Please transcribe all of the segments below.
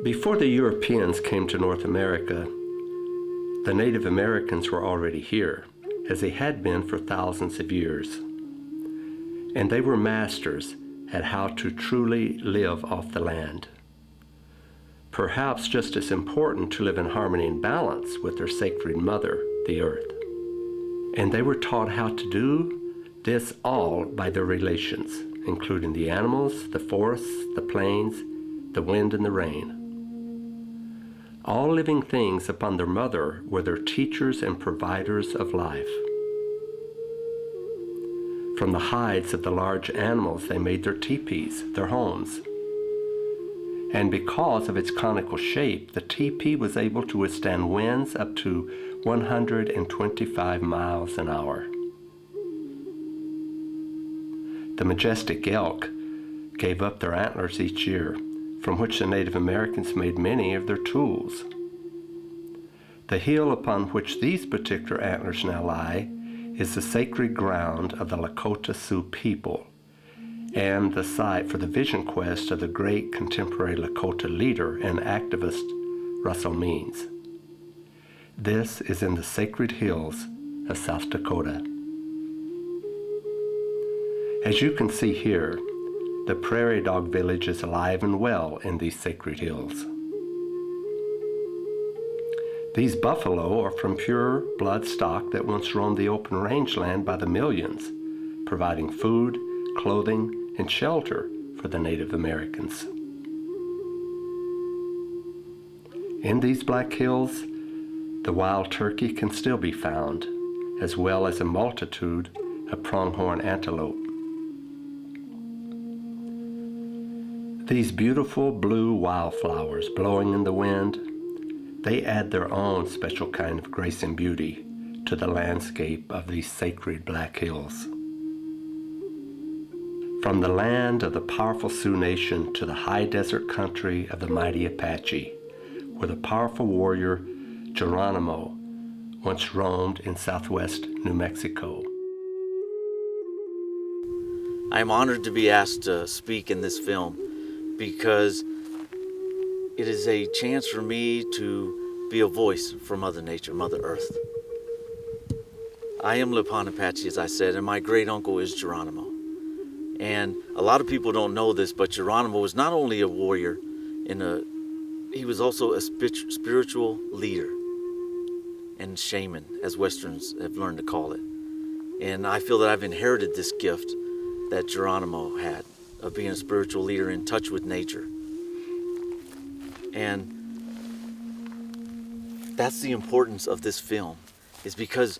Before the Europeans came to North America, the Native Americans were already here, as they had been for thousands of years. And they were masters at how to truly live off the land. Perhaps just as important to live in harmony and balance with their sacred mother, the earth. And they were taught how to do this all by their relations, including the animals, the forests, the plains, the wind, and the rain. All living things upon their mother were their teachers and providers of life. From the hides of the large animals, they made their teepees, their homes. And because of its conical shape, the teepee was able to withstand winds up to 125 miles an hour. The majestic elk gave up their antlers each year, from which the Native Americans made many of their tools. The hill upon which these particular antlers now lie is the sacred ground of the Lakota Sioux people and the site for the vision quest of the great contemporary Lakota leader and activist Russell Means. This is in the sacred hills of South Dakota. As you can see here, the prairie dog village is alive and well in these sacred hills. These buffalo are from pure blood stock that once roamed the open rangeland by the millions, providing food, clothing, and shelter for the Native Americans. In these Black Hills, the wild turkey can still be found, as well as a multitude of pronghorn antelope. These beautiful blue wildflowers blowing in the wind, they add their own special kind of grace and beauty to the landscape of these sacred Black Hills. From the land of the powerful Sioux Nation to the high desert country of the mighty Apache, where the powerful warrior Geronimo once roamed in southwest New Mexico. I am honored to be asked to speak in this film because it is a chance for me to be a voice for Mother Nature, Mother Earth. I am Lipan Apache, as I said, and my great uncle is Geronimo. And a lot of people don't know this, but Geronimo was not only a warrior, he was also a spiritual leader and shaman, as Westerns have learned to call it. And I feel that I've inherited this gift that Geronimo had of being a spiritual leader in touch with nature. And that's the importance of this film, is because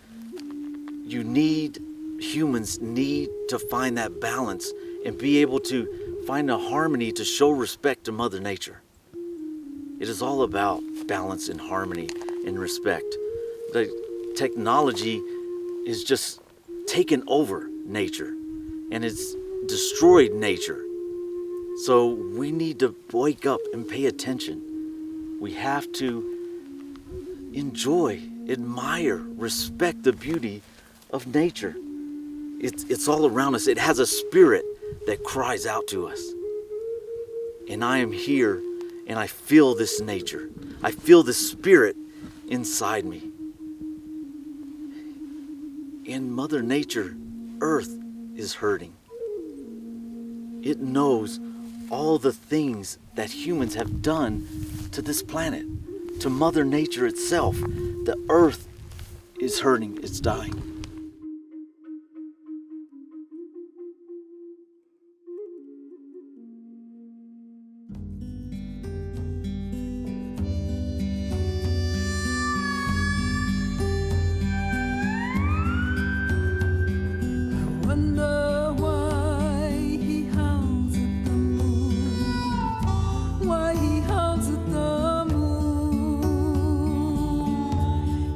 humans need to find that balance and be able to find a harmony to show respect to Mother Nature. It is all about balance and harmony and respect. The technology is just taken over nature and it's destroyed nature. So we need to wake up and pay attention. We have to enjoy, admire, respect the beauty of nature. It's all around us. It has a spirit that cries out to us. And I am here and I feel this nature. I feel the spirit inside me. And Mother Nature, Earth, is hurting. It knows all the things that humans have done to this planet, to Mother Nature itself. The Earth is hurting, it's dying.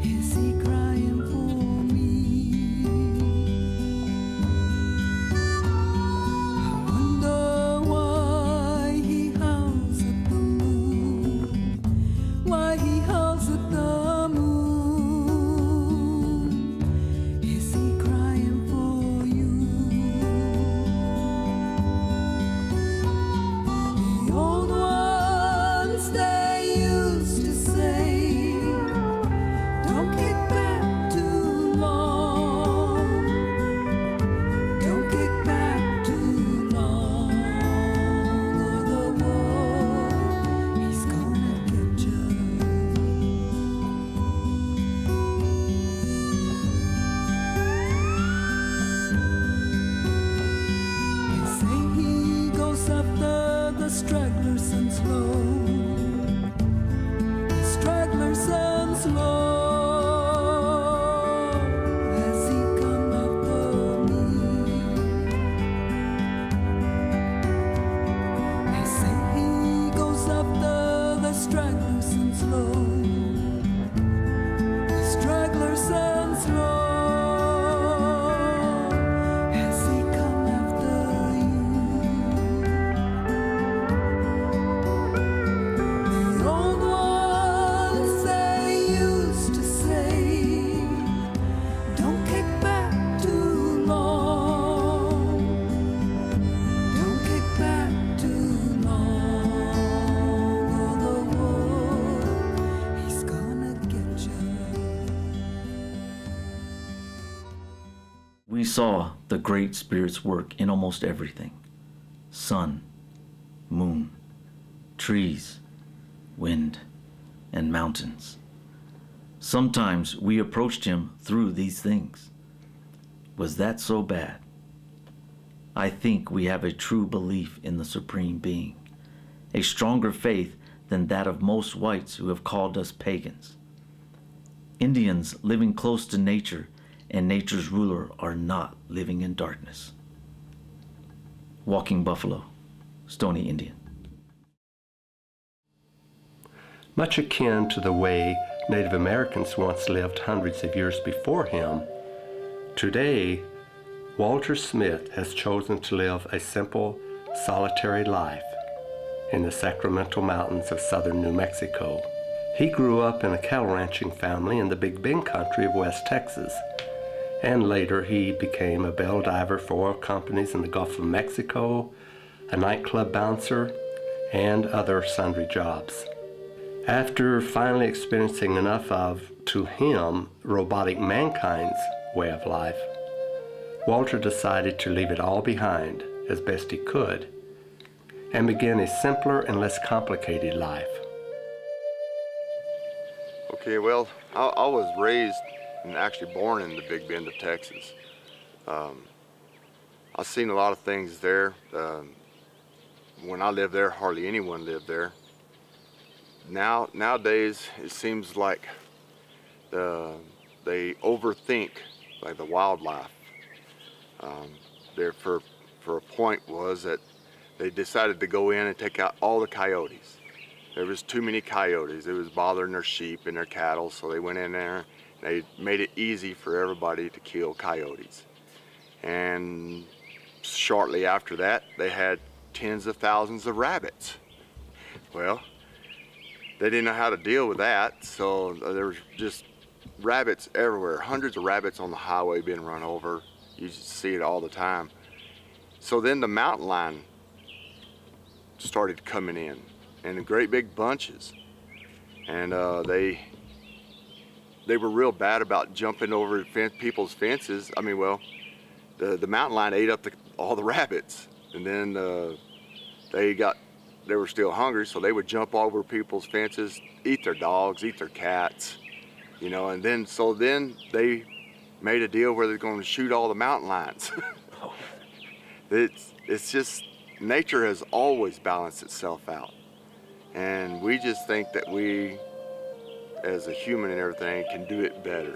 Is he crying for me? stragglers and slow, the stragglers and slow, has he come after me? They say he goes after the stragglers and slow, the stragglers and slow. We saw the Great Spirit's work in almost everything. Sun, moon, trees, wind, and mountains. Sometimes we approached him through these things. Was that so bad? I think we have a true belief in the Supreme Being, a stronger faith than that of most whites who have called us pagans. Indians living close to nature and nature's ruler are not living in darkness. Walking Buffalo, Stony Indian. Much akin to the way Native Americans once lived hundreds of years before him, today, Walter Smith has chosen to live a simple, solitary life in the Sacramento Mountains of southern New Mexico. He grew up in a cattle ranching family in the Big Bend country of West Texas, and later he became a bell diver for oil companies in the Gulf of Mexico, a nightclub bouncer, and other sundry jobs. After finally experiencing enough of, to him, robotic mankind's way of life, Walter decided to leave it all behind as best he could and begin a simpler and less complicated life. Okay, well, I was raised and actually born in the Big Bend of Texas. I've seen a lot of things there. When I lived there, hardly anyone lived there. Nowadays, it seems like they overthink like the wildlife. There for a point was that they decided to go in and take out all the coyotes. There was too many coyotes. It was bothering their sheep and their cattle, so they went in there. They made it easy for everybody to kill coyotes. And shortly after that, they had tens of thousands of rabbits. Well, they didn't know how to deal with that, so there was just rabbits everywhere. Hundreds of rabbits on the highway being run over. You just see it all the time. So then the mountain lion started coming in great big bunches. And they were real bad about jumping over people's fences. I mean, well, the mountain lion ate up all the rabbits, and then they were still hungry, so they would jump over people's fences, eat their dogs, eat their cats, you know. And then they made a deal where they're going to shoot all the mountain lions. It's just, nature has always balanced itself out, and we just think that we, as a human and everything, can do it better.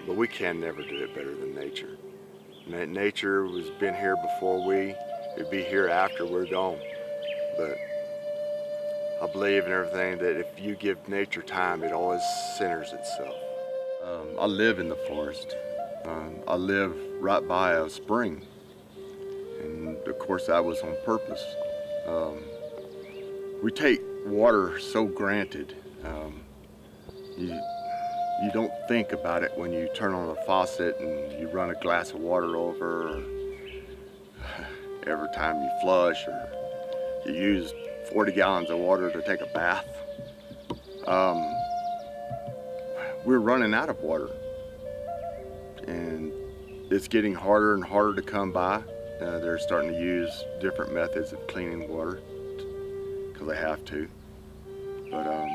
But we can never do it better than nature. Nature has been here before it'd be here after we're gone. But I believe in everything that if you give nature time, it always centers itself. I live in the forest. I live right by a spring. And of course that was on purpose. We take water so granted. You don't think about it when you turn on a faucet and you run a glass of water over, or every time you flush, or you use 40 gallons of water to take a bath. We're running out of water, and it's getting harder and harder to come by. They're starting to use different methods of cleaning water because they have to. But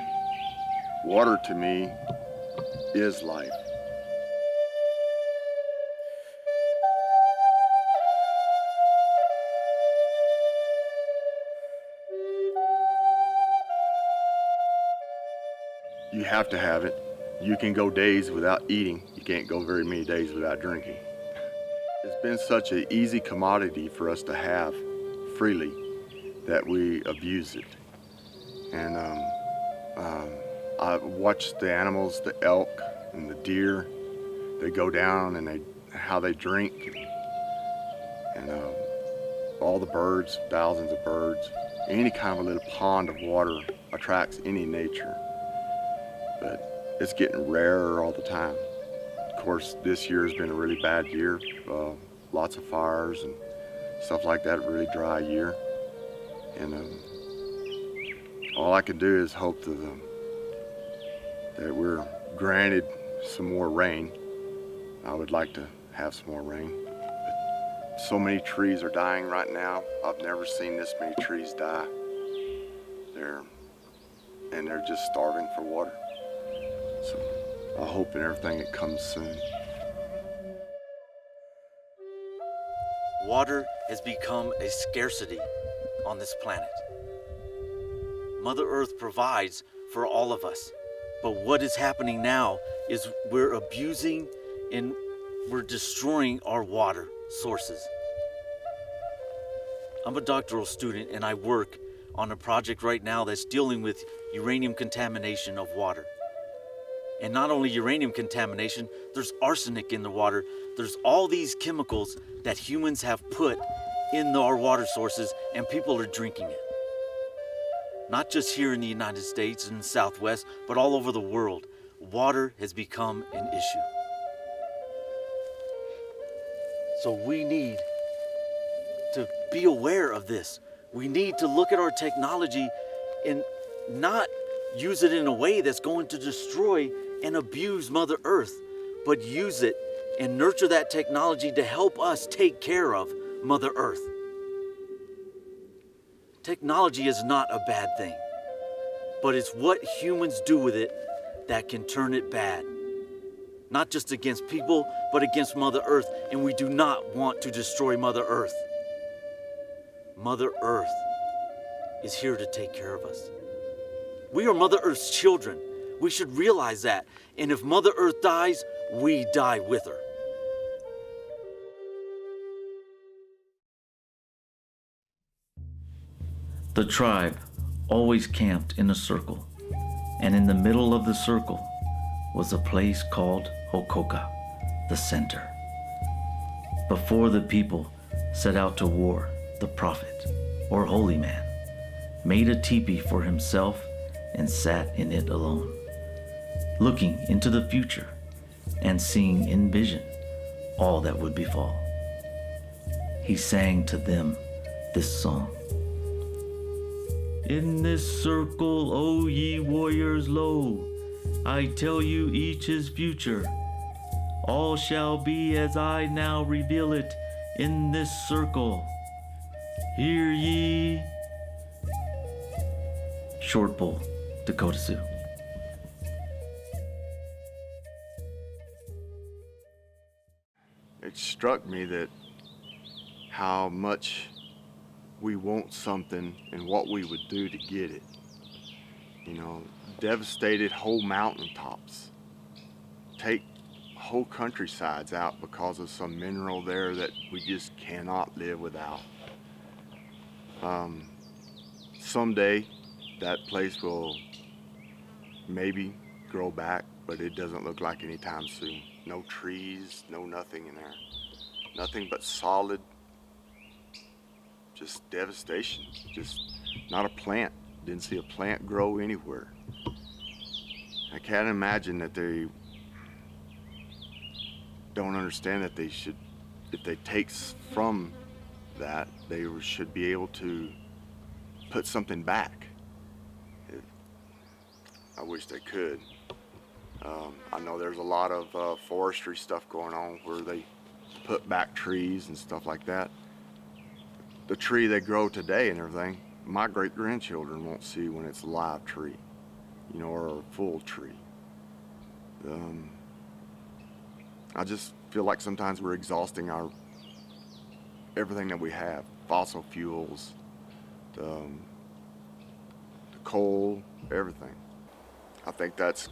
water to me is life. You have to have it. You can go days without eating. You can't go very many days without drinking. It's been such an easy commodity for us to have freely that we abuse it. And I watch the animals, the elk and the deer, they go down and how they drink. And all the birds, thousands of birds. Any kind of a little pond of water attracts any nature. But it's getting rarer all the time. Of course, this year has been a really bad year. Lots of fires and stuff like that, a really dry year. And all I can do is hope that we're granted some more rain. I would like to have some more rain. But so many trees are dying right now. I've never seen this many trees die. They're just starving for water. So I hope and everything it comes soon. Water has become a scarcity on this planet. Mother Earth provides for all of us. But what is happening now is we're abusing and we're destroying our water sources. I'm a doctoral student and I work on a project right now that's dealing with uranium contamination of water. And not only uranium contamination, there's arsenic in the water. There's all these chemicals that humans have put in our water sources and people are drinking it. Not just here in the United States and the Southwest, but all over the world. Water has become an issue. So we need to be aware of this. We need to look at our technology and not use it in a way that's going to destroy and abuse Mother Earth, but use it and nurture that technology to help us take care of Mother Earth. Technology is not a bad thing, but it's what humans do with it that can turn it bad. Not just against people, but against Mother Earth, and we do not want to destroy Mother Earth. Mother Earth is here to take care of us. We are Mother Earth's children. We should realize that. And if Mother Earth dies, we die with her. The tribe always camped in a circle, and in the middle of the circle was a place called Hokoka, the center. Before the people set out to war, the prophet, or holy man, made a teepee for himself and sat in it alone, looking into the future and seeing in vision all that would befall. He sang to them this song. In this circle, O ye warriors, lo, I tell you each his future. All shall be as I now reveal it in this circle. Hear ye. Short Bull, Dakota Sioux. It struck me that how much we want something and what we would do to get it. You know, devastated whole mountaintops. Take whole countrysides out because of some mineral there that we just cannot live without. Someday that place will maybe grow back, but it doesn't look like anytime soon. No trees, no nothing in there. Nothing but solid, just devastation. Just not a plant. Didn't see a plant grow anywhere. I can't imagine that they don't understand that they should, if they take from that, they should be able to put something back. I wish they could. I know there's a lot of forestry stuff going on where they put back trees and stuff like that. The tree they grow today and everything, my great-grandchildren won't see when it's a live tree, you know, or a full tree. I just feel like sometimes we're exhausting everything that we have, fossil fuels, the coal, everything. I think that's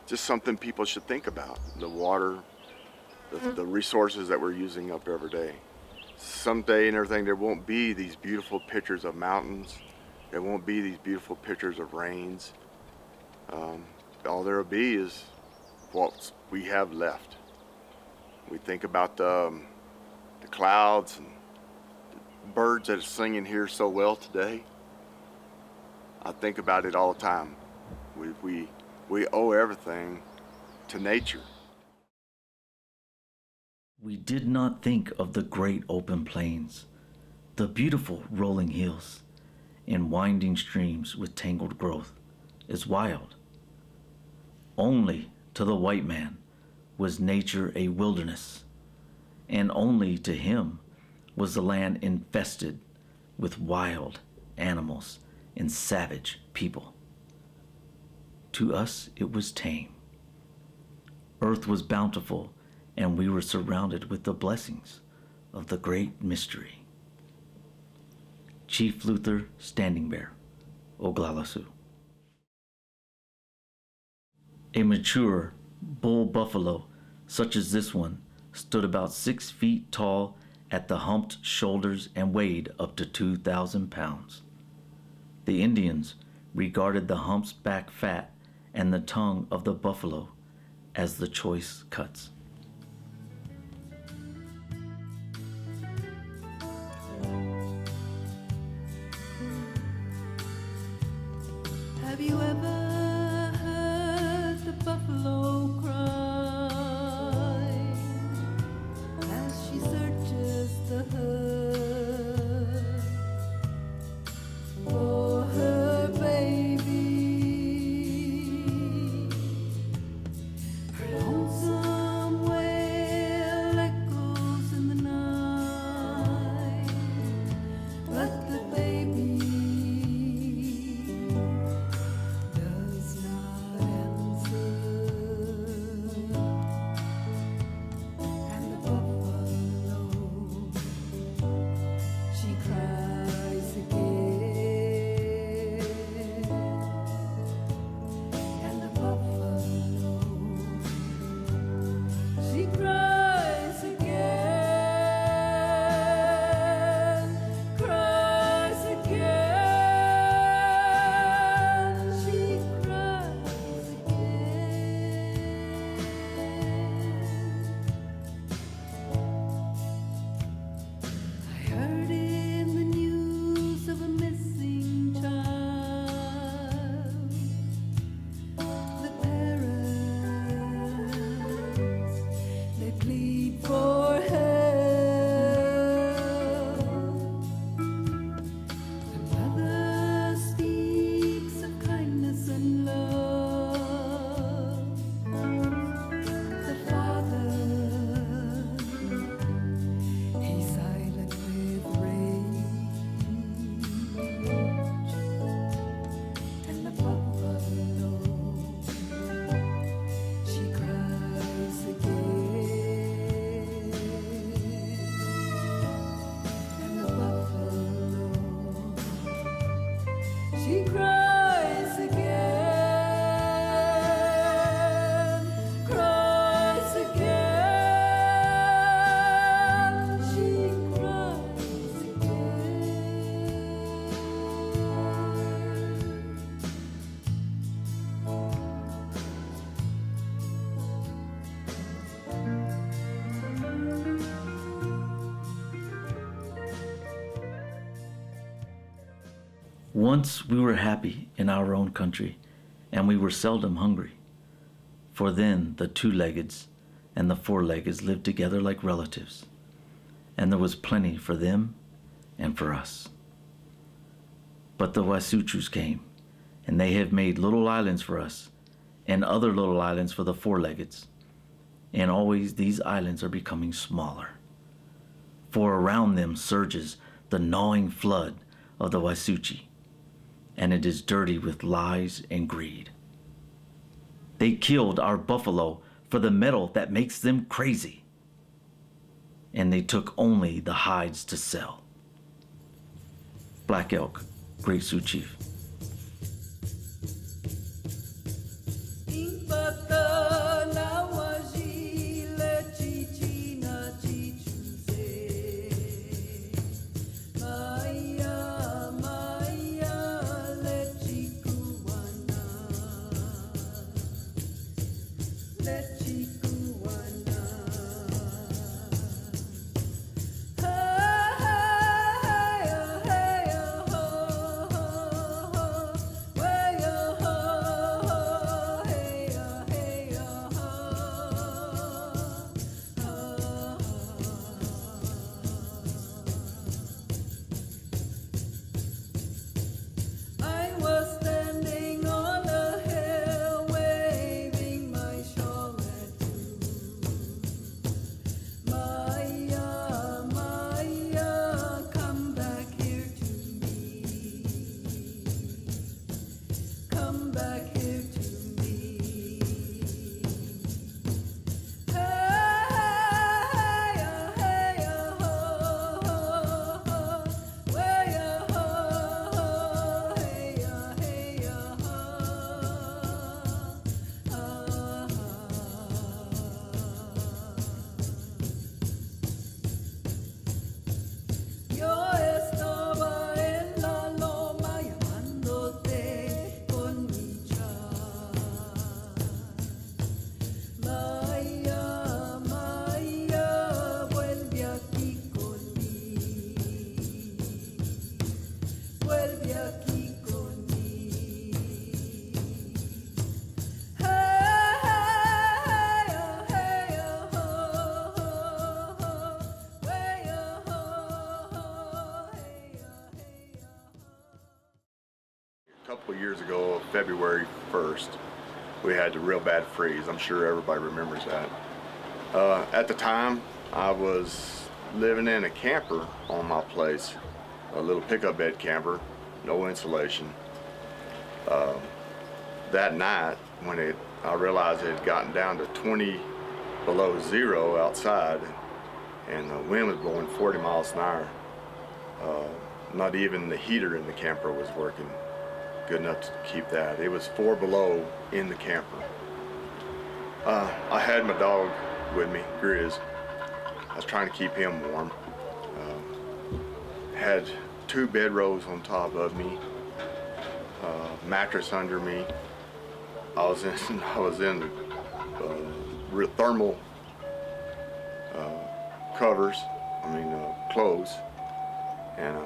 just something people should think about. The water, the resources that we're using up every day. Someday and everything, there won't be these beautiful pictures of mountains. There won't be these beautiful pictures of rains. All there'll be is what we have left. We think about the clouds and the birds that are singing here so well today. I think about it all the time. We owe everything to nature. We did not think of the great open plains, the beautiful rolling hills, and winding streams with tangled growth as wild. Only to the white man was nature a wilderness, and only to him was the land infested with wild animals and savage people. To us it was tame. Earth was bountiful, and we were surrounded with the blessings of the great mystery. Chief Luther Standing Bear, Oglala-Sioux. A mature bull buffalo, such as this one, stood about 6 feet tall at the humped shoulders and weighed up to 2,000 pounds. The Indians regarded the hump's back fat and the tongue of the buffalo as the choice cuts. Have you ever heard the buffalo cry as she searches the herd for her baby? Her lonesome wail echoes in the night, but the baby does not answer, and the buffalo, she cries again, and the buffalo, she cries again, cries again, she cries again. I heard in the news of a missing child. The parents, they plead for help. The mother speaks of kindness and love. The father, he's silent with rage, and the buffalo, she cries again, and the buffalo, she cries again, cries again, she cries again. Once we were happy in our own country, and we were seldom hungry. For then the two-leggeds and the four-leggeds lived together like relatives, and there was plenty for them and for us. But the Wasuchus came, and they have made little islands for us, and other little islands for the four-leggeds. And always these islands are becoming smaller, for around them surges the gnawing flood of the Wasuchi, and it is dirty with lies and greed. They killed our buffalo for the metal that makes them crazy, and they took only the hides to sell. Black Elk, Great Sioux Chief. vuelve aquí conmigo. Hey, hey, oh, hey, oh, oh, oh, oh, hey, oh, oh, oh, hey, oh, hey, oh. A couple of years ago, February 1st, we had the real bad freeze. I'm sure everybody remembers that. At the time, I was living in a camper on my place, a little pickup bed camper, no insulation. That night, when I realized it had gotten down to 20 below zero outside, and the wind was blowing 40 miles an hour, not even the heater in the camper was working good enough to keep that. It was 4 below in the camper. I had my dog with me, Grizz. I was trying to keep him warm. Had 2 bedrolls on top of me, mattress under me. I was in thermal covers, clothes, and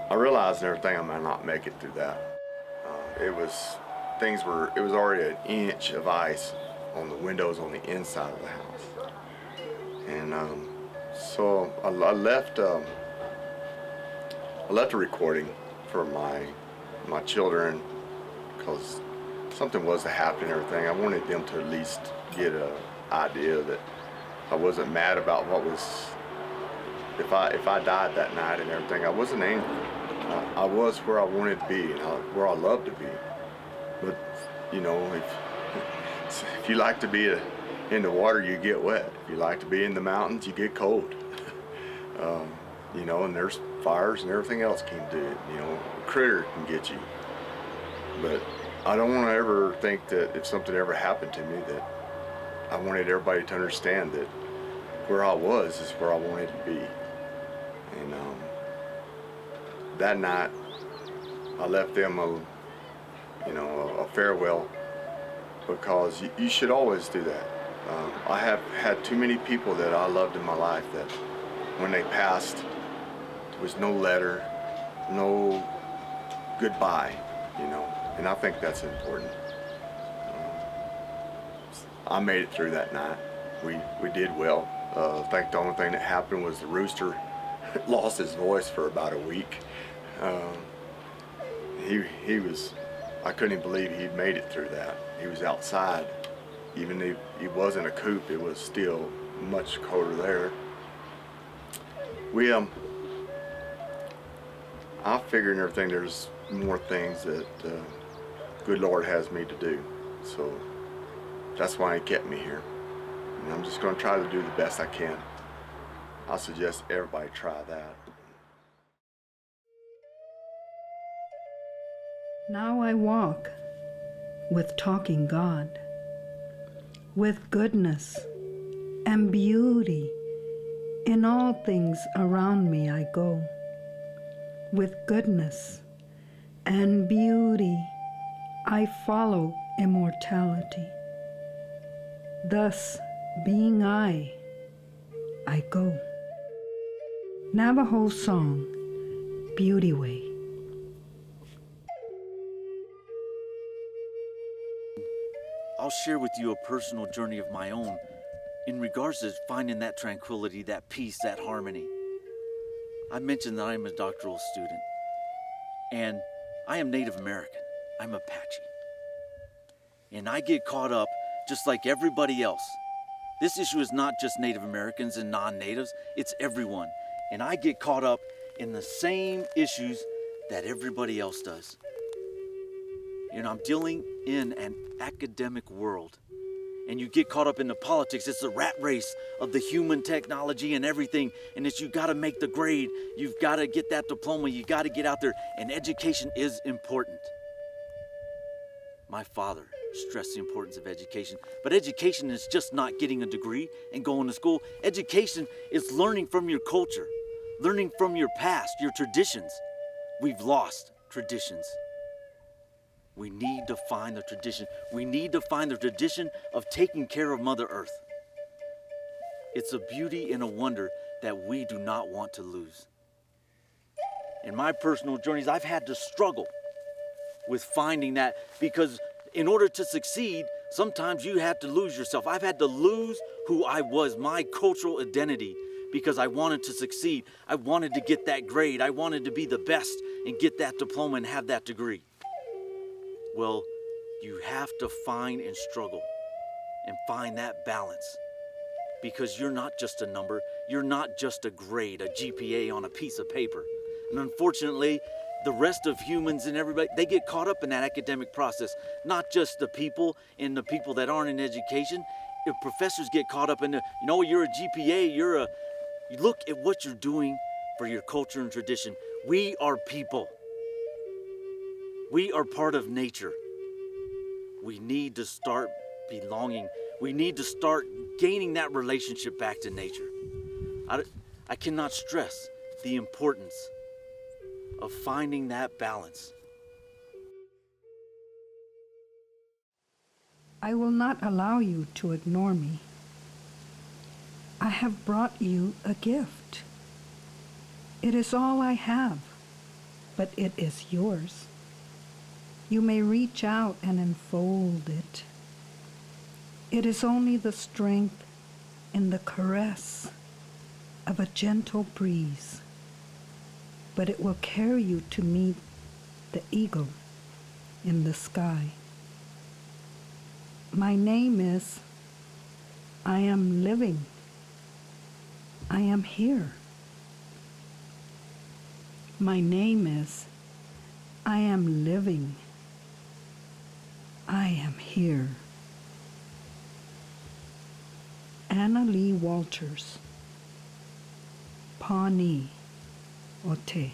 I realized and everything I might not make it through that. It was already an inch of ice on the windows on the inside of the house. And so I left a recording for my children, because something was to happen and everything. I wanted them to at least get an idea that I wasn't mad about what was, if I died that night and everything. I wasn't angry. I was where I wanted to be and where I loved to be. But, if you like to be in the water, you get wet. If you like to be in the mountains, you get cold. And there's fires and everything else can do it. A critter can get you. But I don't want to ever think that if something ever happened to me, that I wanted everybody to understand that where I was is where I wanted to be. And that night, I left them a farewell, because you should always do that. I have had too many people that I loved in my life that when they passed, there was no letter, no goodbye, and I think that's important. I made it through that night. We did well. I think the only thing that happened was the rooster lost his voice for about a week. He was, I couldn't even believe he'd made it through that. He was outside. Even if he was in a coop, it was still much colder there. I figured and everything, there's more things that good Lord has me to do. So that's why He kept me here. And I'm just going to try to do the best I can. I suggest everybody try that. Now I walk with talking God, with goodness and beauty. In all things around me I go, with goodness and beauty I follow immortality. Thus, being I go. Navajo song, Beauty Way. I'll share with you a personal journey of my own in regards to finding that tranquility, that peace, that harmony. I mentioned that I'm a doctoral student, and I am Native American. I'm Apache. And I get caught up just like everybody else. This issue is not just Native Americans and non-natives, it's everyone. And I get caught up in the same issues that everybody else does. I'm dealing in an academic world. And you get caught up in the politics. It's the rat race of the human technology and everything. And it's you got to make the grade. You've got to get that diploma. You got to get out there. And education is important. My father stressed the importance of education. But education is just not getting a degree and going to school. Education is learning from your culture, learning from your past, your traditions. We've lost traditions. We need to find the tradition. We need to find the tradition of taking care of Mother Earth. It's a beauty and a wonder that we do not want to lose. in my personal journeys, I've had to struggle with finding that, because in order to succeed, sometimes you have to lose yourself. I've had to lose who I was, my cultural identity, because I wanted to succeed. I wanted to get that grade. I wanted to be the best and get that diploma and have that degree. Well, you have to find and struggle and find that balance, because you're not just a number. You're not just a grade, a GPA on a piece of paper. And unfortunately, the rest of humans and everybody, they get caught up in that academic process. Not just the people and the people that aren't in education. If professors get caught up in the, you're a GPA, look at what you're doing for your culture and tradition. We are people. We are part of nature. We need to start belonging. We need to start gaining that relationship back to nature. I cannot stress the importance of finding that balance. I will not allow you to ignore me. I have brought you a gift. It is all I have, but it is yours. You may reach out and enfold it. It is only the strength in the caress of a gentle breeze, but it will carry you to meet the eagle in the sky. My name is I am living. I am here. My name is I am living. I am here. Anna Lee Walters, Pawnee, Ote.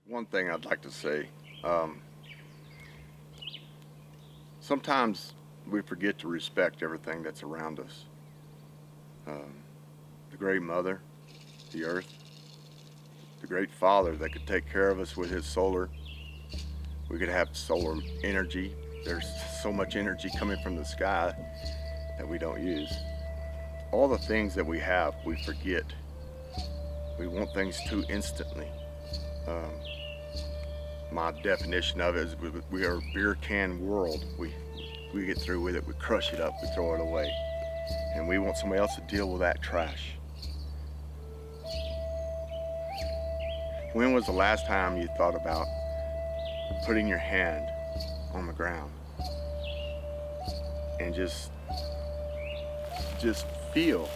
One thing I'd like to say, sometimes we forget to respect everything that's around us. The great mother, the earth, the great father that could take care of us with his solar. We could have solar energy. There's so much energy coming from the sky that we don't use. All the things that we have, we forget. We want things too instantly. My definition of it is we are a beer can world. We get through with it, we crush it up, we throw it away. And we want somebody else to deal with that trash. When was the last time you thought about putting your hand on the ground and just feel?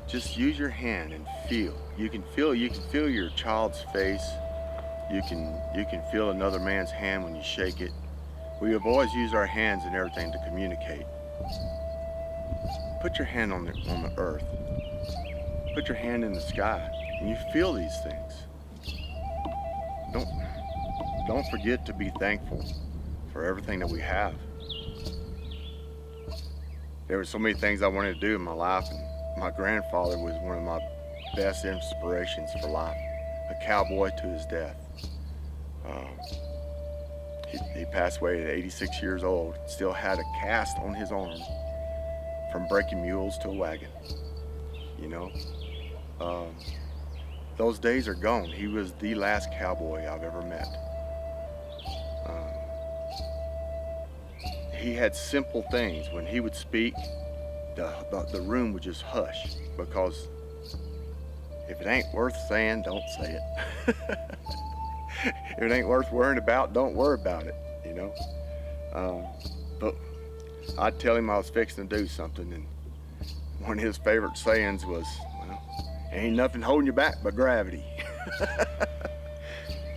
Just use your hand and feel. You can feel your child's face. You can feel another man's hand when you shake it. We have always used our hands and everything to communicate. Put your hand on the earth. Put your hand in the sky, and you feel these things. Don't forget to be thankful for everything that we have. There were so many things I wanted to do in my life, and my grandfather was one of my best inspirations for life. a cowboy to his death. He passed away at 86 years old, still had a cast on his arm from breaking mules to a wagon, you know. Those days are gone. He was the last cowboy I've ever met. He had simple things. When he would speak, the room would just hush, because if it ain't worth saying, don't say it. If it ain't worth worrying about, don't worry about it, you know. But I'd tell him I was fixing to do something, and one of his favorite sayings was, well, ain't nothing holding you back but gravity.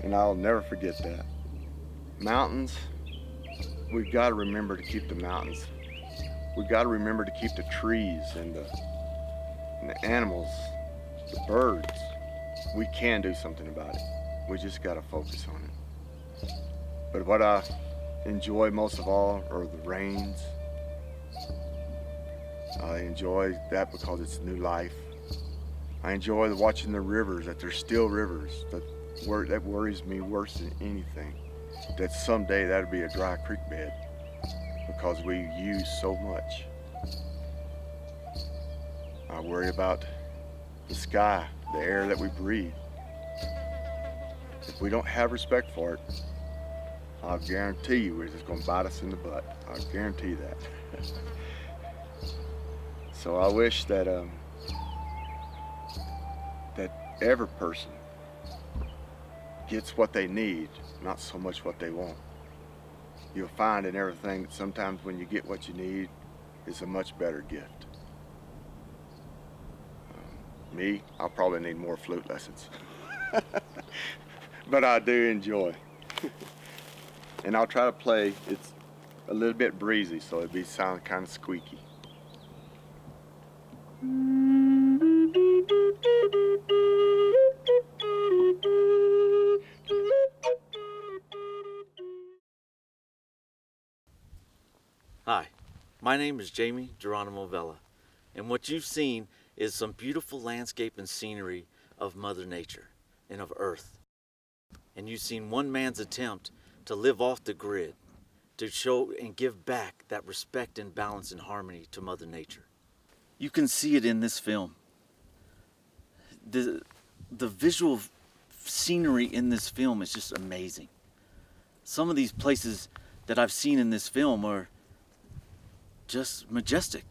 And I'll never forget that. Mountains, we've got to remember to keep the mountains. We've got to remember to keep the trees and the animals, the birds. We can do something about it. We just got to focus on it. But what I enjoy most of all are the rains. I enjoy that because it's new life. I enjoy watching the rivers, that they're still rivers. That worries me worse than anything. That someday that'll be a dry creek bed, because we use so much. I worry about the sky, the air that we breathe. If we don't have respect for it, I'll guarantee you it's just going to bite us in the butt. I'll guarantee that. So I wish that that every person gets what they need, not so much what they want. You'll find in everything that sometimes when you get what you need, it's a much better gift. Me, I'll probably need more flute lessons. But I do enjoy. And I'll try to play, it's a little bit breezy, so it'd be sound kind of squeaky. Hi, my name is Geronimo Vela, and what you've seen is some beautiful landscape and scenery of Mother Nature and of Earth. And you've seen one man's attempt to live off the grid, to show and give back that respect and balance and harmony to Mother Nature. You can see it in this film. The visual scenery in this film is just amazing. Some of these places that I've seen in this film are just majestic.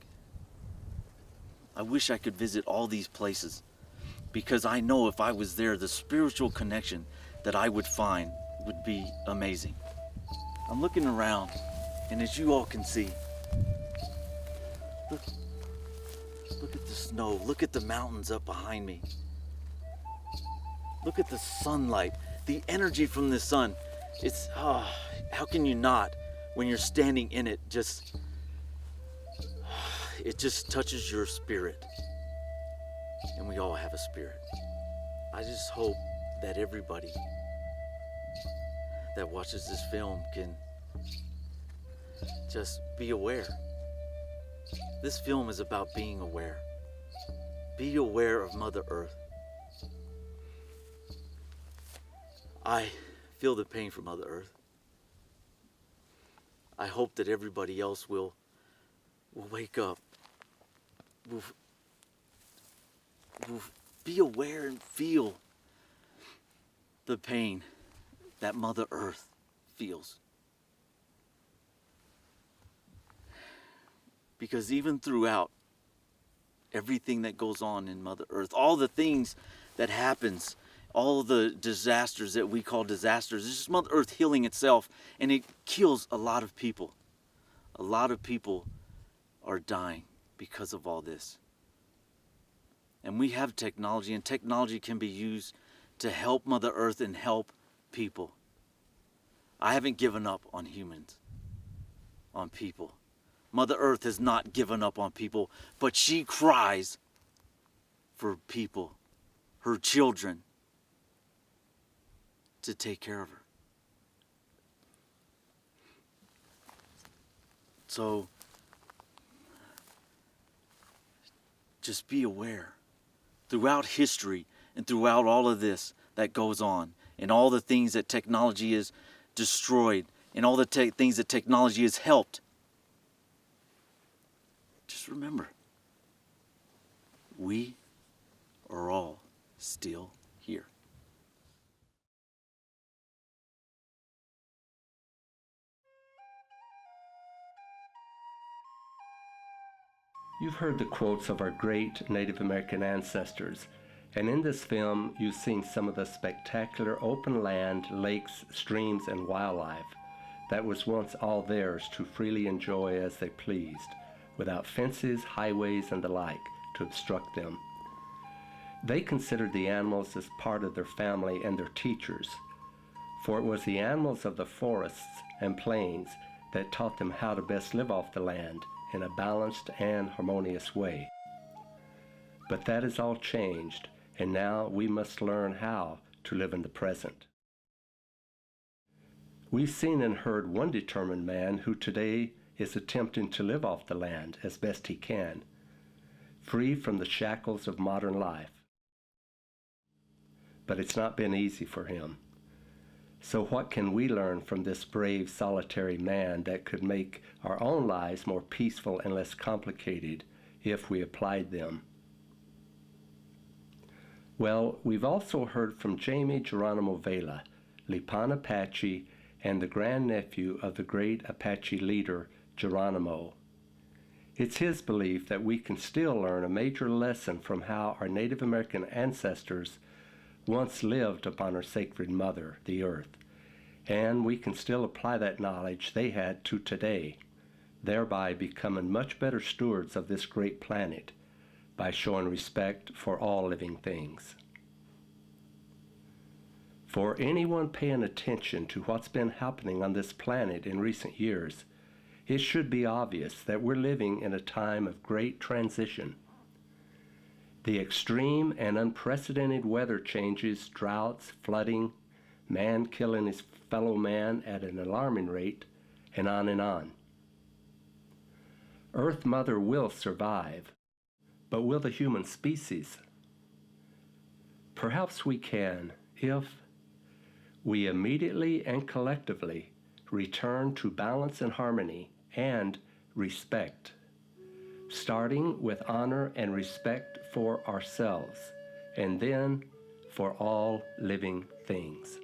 I wish I could visit all these places, because I know if I was there, the spiritual connection that I would find would be amazing. I'm looking around, and as you all can see, look at the snow, look at the mountains up behind me. Look at the sunlight, the energy from the sun. It's, how can you not, when you're standing in it, it just touches your spirit. And we all have a spirit. I just hope that everybody that watches this film can just be aware. This film is about being aware. Be aware of Mother Earth. I feel the pain for Mother Earth. I hope that everybody else will wake up. Will be aware and feel the pain that Mother Earth feels. Because even throughout everything that goes on in Mother Earth, all the things that happens, all the disasters that we call disasters, it's just Mother Earth healing itself, and it kills a lot of people. A lot of people are dying because of all this. And we have technology, and technology can be used to help Mother Earth and help people. I haven't given up on humans, on people. Mother Earth has not given up on people, but she cries for people, her children, to take care of her. So, just be aware. Throughout history and throughout all of this, that goes on, and all the things that technology has destroyed, and all the things that technology has helped, just remember, we are all still here. You've heard the quotes of our great Native American ancestors, and in this film you've seen some of the spectacular open land, lakes, streams, and wildlife that was once all theirs to freely enjoy as they pleased, without fences, highways, and the like to obstruct them. They considered the animals as part of their family and their teachers, for it was the animals of the forests and plains that taught them how to best live off the land in a balanced and harmonious way. But that has all changed, and now we must learn how to live in the present. We've seen and heard one determined man who today is attempting to live off the land as best he can, free from the shackles of modern life. But it's not been easy for him. So what can we learn from this brave, solitary man that could make our own lives more peaceful and less complicated if we applied them? Well, we've also heard from Jamie Geronimo Vela, Lipan Apache, and the grandnephew of the great Apache leader, Geronimo. It's his belief that we can still learn a major lesson from how our Native American ancestors once lived upon our sacred mother, the earth, and we can still apply that knowledge they had to today, thereby becoming much better stewards of this great planet by showing respect for all living things. For anyone paying attention to what's been happening on this planet in recent years, it should be obvious that we're living in a time of great transition. The extreme and unprecedented weather changes, droughts, flooding, man killing his fellow man at an alarming rate, and on and on. Earth Mother will survive, but will the human species? Perhaps we can if we immediately and collectively return to balance and harmony and respect, starting with honor and respect for ourselves, and then for all living things.